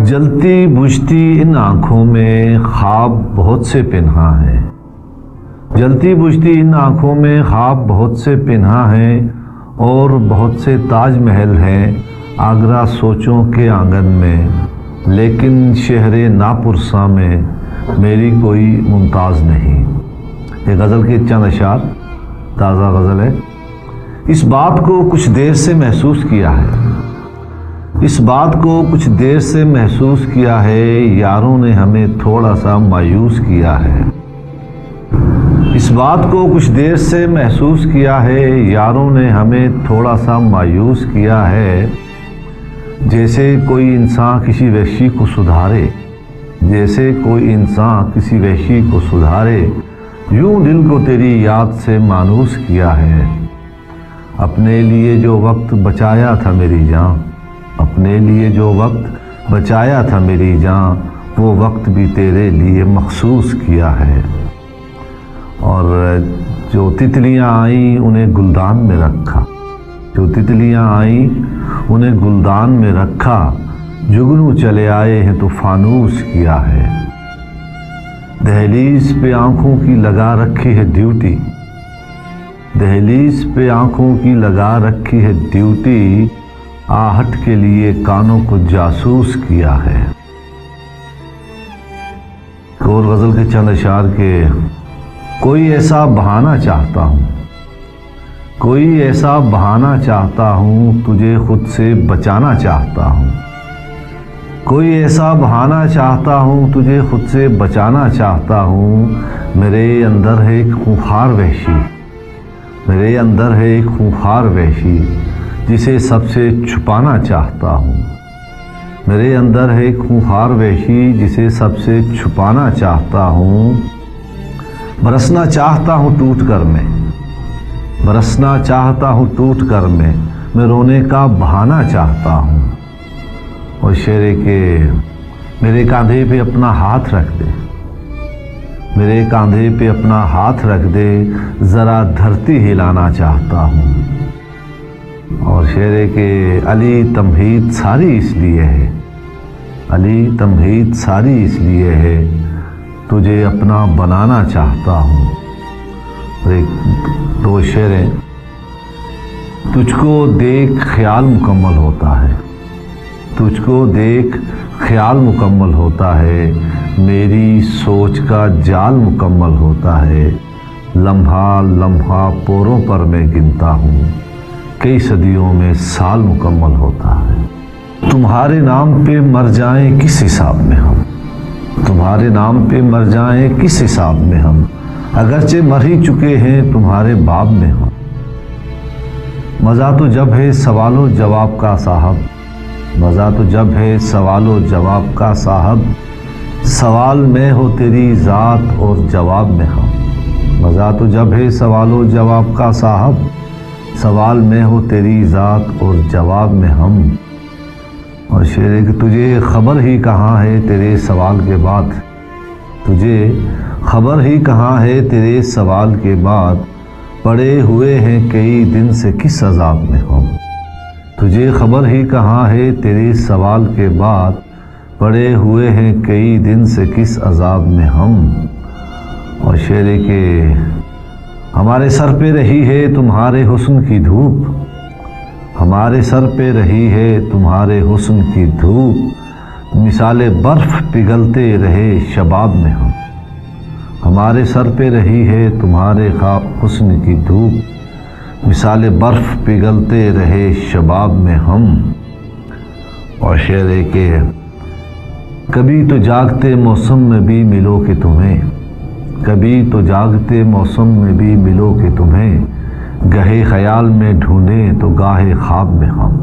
جلتی بجھتی ان آنکھوں میں خواب بہت سے پنہاں ہیں، جلتی بجھتی ان آنکھوں میں خواب بہت سے پنہاں ہیں، اور بہت سے تاج محل ہیں آگرہ سوچوں کے آنگن میں، لیکن شہر ناپرساں میں میری کوئی ممتاز نہیں۔ یہ غزل کے چند اشعار، تازہ غزل ہے۔ اس بات کو کچھ دیر سے محسوس کیا ہے، اس بات کو کچھ دیر سے محسوس کیا ہے، یاروں نے ہمیں تھوڑا سا مایوس کیا ہے۔ اس بات کو کچھ دیر سے محسوس کیا ہے، یاروں نے ہمیں تھوڑا سا مایوس کیا ہے، جیسے کوئی انسان کسی وحشی کو سدھارے، جیسے کوئی انسان کسی وحشی کو سدھارے، یوں دل کو تیری یاد سے مانوس کیا ہے۔ اپنے لیے جو وقت بچایا تھا میری جان، اپنے لیے جو وقت بچایا تھا میری جان، وہ وقت بھی تیرے لیے مخصوص کیا ہے۔ اور جو تتلیاں آئیں انہیں گلدان میں رکھا، جو تتلیاں آئیں انہیں گلدان میں رکھا، جگنو چلے آئے ہیں تو فانوس کیا ہے۔ دہلیز پہ آنکھوں کی لگا رکھی ہے ڈیوٹی، دہلیز پہ آنکھوں کی لگا رکھی ہے ڈیوٹی، آہٹ کے لیے کانوں کو جاسوس کیا ہے۔ اور غزل کے چند اشعار کے، کوئی ایسا بہانہ چاہتا ہوں، کوئی ایسا بہانہ چاہتا ہوں، تجھے خود سے بچانا چاہتا ہوں، کوئی ایسا بہانہ چاہتا ہوں، تجھے خود سے بچانا چاہتا ہوں، میرے اندر ہے ایک خونخوار وحشی، میرے اندر ہے ایک خونخوار وحشی، جسے سب سے چھپانا چاہتا ہوں، میرے اندر ہے ایک خونخوار وحشی، جسے سب سے چھپانا چاہتا ہوں۔ برسنا چاہتا ہوں ٹوٹ کر میں، برسنا چاہتا ہوں ٹوٹ کر میں رونے کا بہانہ چاہتا ہوں۔ اور شعر کے، میرے کاندھے پہ اپنا ہاتھ رکھ دے، میرے کاندھے پہ اپنا ہاتھ رکھ دے، ذرا دھرتی ہلانا چاہتا ہوں۔ اور شعر کے، علی تمہید ساری اس لیے ہے، علی تمہید ساری اس لیے ہے، تجھے اپنا بنانا چاہتا ہوں۔ اور ایک دو شعر ہیں، تجھ کو دیکھ خیال مکمل ہوتا ہے، تجھ کو دیکھ خیال مکمل ہوتا ہے، میری سوچ کا جال مکمل ہوتا ہے، لمحہ لمحہ پوروں پر میں گنتا ہوں، کئی صدیوں میں سال مکمل ہوتا ہے۔ تمہارے نام پہ مر جائیں کس حساب میں ہم، تمہارے نام پہ مر جائیں کس حساب میں ہم، اگرچہ مر ہی چکے ہیں تمہارے باب میں ہم۔ مزہ تو جب ہے سوال و جواب کا صاحب، مزہ تو جب ہے سوال و جواب کا صاحب، سوال میں ہو تیری ذات اور جواب میں ہم۔ مزہ تو جب ہے سوال و جواب کا صاحب، سوال میں ہو تیری ذات اور جواب میں ہم۔ اور شعر کہ تجھے خبر ہی کہاں ہے تیرے سوال کے بعد، تجھے خبر ہی کہاں ہے تیرے سوال کے بعد، پڑے ہوئے ہیں کئی دن سے کس عذاب میں ہم۔ تجھے خبر ہی کہاں ہے تیرے سوال کے بعد، پڑے ہوئے ہیں کئی دن سے کس عذاب میں ہم۔ اور شعر کہ ہمارے سر پہ رہی ہے تمہارے حسن کی دھوپ، ہمارے سر پہ رہی ہے تمہارے حسن کی دھوپ، مثال برف پگھلتے رہے شباب میں ہم۔ ہمارے سر پہ رہی ہے تمہارے حسن کی دھوپ، مثال برف پگھلتے رہے شباب میں ہم۔ اور شعر کہ کبھی تو جاگتے موسم میں بھی ملو کہ تمہیں، کبھی تو جاگتے موسم میں بھی ملو کہ تمہیں، گہے خیال میں ڈھونڈیں تو گاہے خواب میں ہم۔